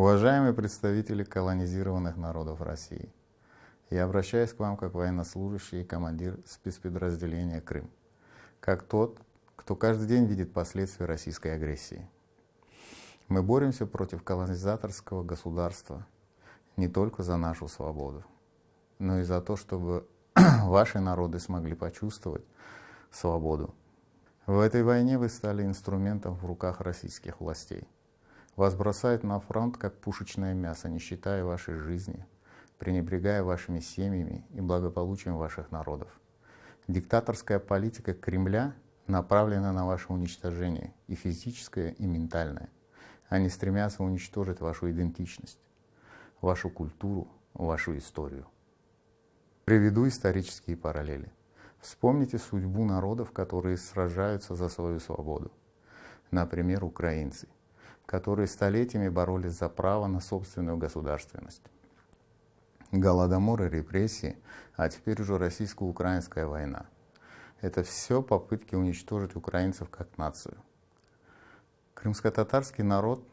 Уважаемые представители колонизированных народов России, я обращаюсь к вам как военнослужащий и командир спецподразделения «Крым», как тот, кто каждый день видит последствия российской агрессии. Мы боремся против колонизаторского государства не только за нашу свободу, но и за то, чтобы ваши народы смогли почувствовать свободу. В этой войне вы стали инструментом в руках российских властей. Вас бросают на фронт, как пушечное мясо, не считая вашей жизни, пренебрегая вашими семьями и благополучием ваших народов. Диктаторская политика Кремля направлена на ваше уничтожение, и физическое, и ментальное. Они стремятся уничтожить вашу идентичность, вашу культуру, вашу историю. Приведу исторические параллели. Вспомните судьбу народов, которые сражаются за свою свободу. Например, украинцы, которые столетиями боролись за право на собственную государственность. Голодомор и репрессии, а теперь уже российско-украинская война. Это все попытки уничтожить украинцев как нацию. Крымско-татарский народ,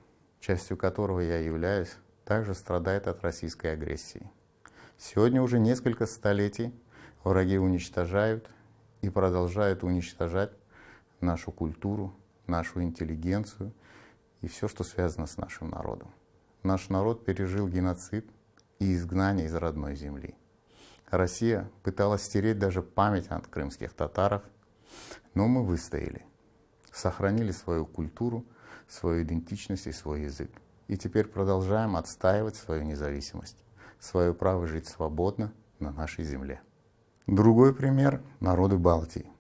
частью которого я являюсь, также страдает от российской агрессии. Сегодня уже несколько столетий враги уничтожают и продолжают уничтожать нашу культуру, нашу интеллигенцию и все, что связано с нашим народом. Наш народ пережил геноцид и изгнание из родной земли. Россия пыталась стереть даже память о крымских татарах, но мы выстояли, сохранили свою культуру, свою идентичность и свой язык. И теперь продолжаем отстаивать свою независимость, свое право жить свободно на нашей земле. Другой пример – народы Балтии,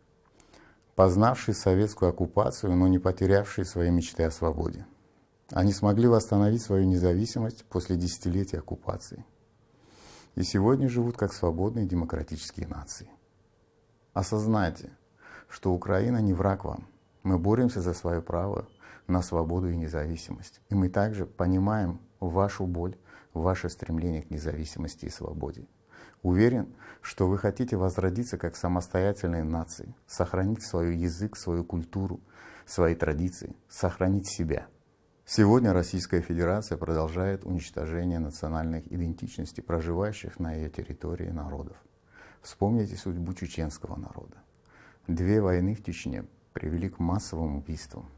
познавшие советскую оккупацию, но не потерявшие свои мечты о свободе. Они смогли восстановить свою независимость после десятилетий оккупации. И сегодня живут как свободные демократические нации. Осознайте, что Украина не враг вам. Мы боремся за свое право на свободу и независимость. И мы также понимаем вашу боль, ваше стремление к независимости и свободе. Уверен, что вы хотите возродиться как самостоятельные нации, сохранить свой язык, свою культуру, свои традиции, сохранить себя. Сегодня Российская Федерация продолжает уничтожение национальных идентичностей проживающих на ее территории народов. Вспомните судьбу чеченского народа. 2 войны в Чечне привели к массовым убийствам,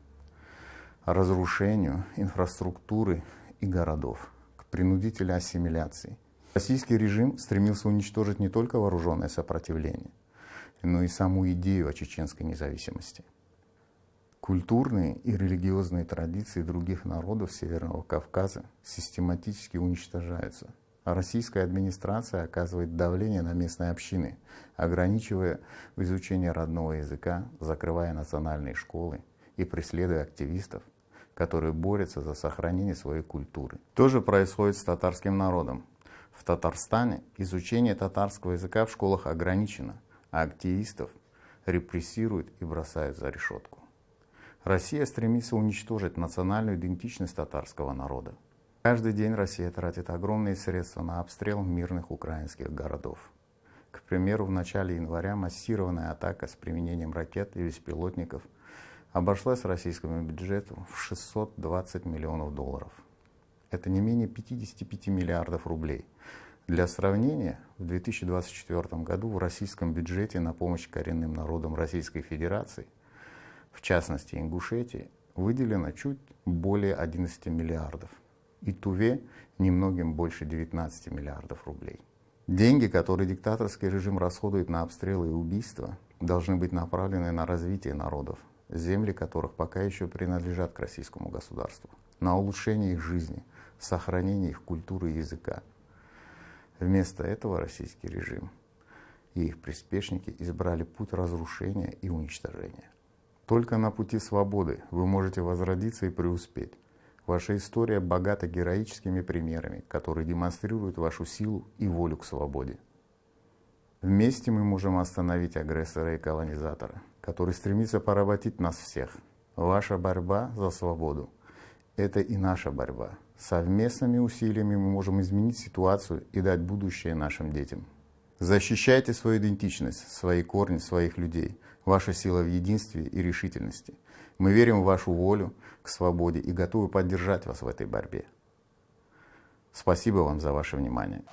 разрушению инфраструктуры и городов, к принудительной ассимиляции. Российский режим стремился уничтожить не только вооруженное сопротивление, но и саму идею о чеченской независимости. Культурные и религиозные традиции других народов Северного Кавказа систематически уничтожаются, а российская администрация оказывает давление на местные общины, ограничивая изучение родного языка, закрывая национальные школы и преследуя активистов, которые борются за сохранение своей культуры. То же происходит с татарским народом. В Татарстане изучение татарского языка в школах ограничено, а активистов репрессируют и бросают за решетку. Россия стремится уничтожить национальную идентичность татарского народа. Каждый день Россия тратит огромные средства на обстрел мирных украинских городов. К примеру, в начале января массированная атака с применением ракет и беспилотников обошлась российскому бюджету в 620 миллионов долларов. Это не менее 55 миллиардов рублей. Для сравнения, в 2024 году в российском бюджете на помощь коренным народам Российской Федерации, в частности Ингушетии, выделено чуть более 11 миллиардов, и Туве немногим больше 19 миллиардов рублей. Деньги, которые диктаторский режим расходует на обстрелы и убийства, должны быть направлены на развитие народов, земли которых пока еще принадлежат к российскому государству, на улучшение их жизни, сохранение их культуры и языка. Вместо этого российский режим и их приспешники избрали путь разрушения и уничтожения. Только на пути свободы вы можете возродиться и преуспеть. Ваша история богата героическими примерами, которые демонстрируют вашу силу и волю к свободе. Вместе мы можем остановить агрессора и колонизатора, который стремится поработить нас всех. Ваша борьба за свободу – это и наша борьба. Совместными усилиями мы можем изменить ситуацию и дать будущее нашим детям. Защищайте свою идентичность, свои корни, своих людей. Ваша сила в единстве и решительности. Мы верим в вашу волю к свободе и готовы поддержать вас в этой борьбе. Спасибо вам за ваше внимание.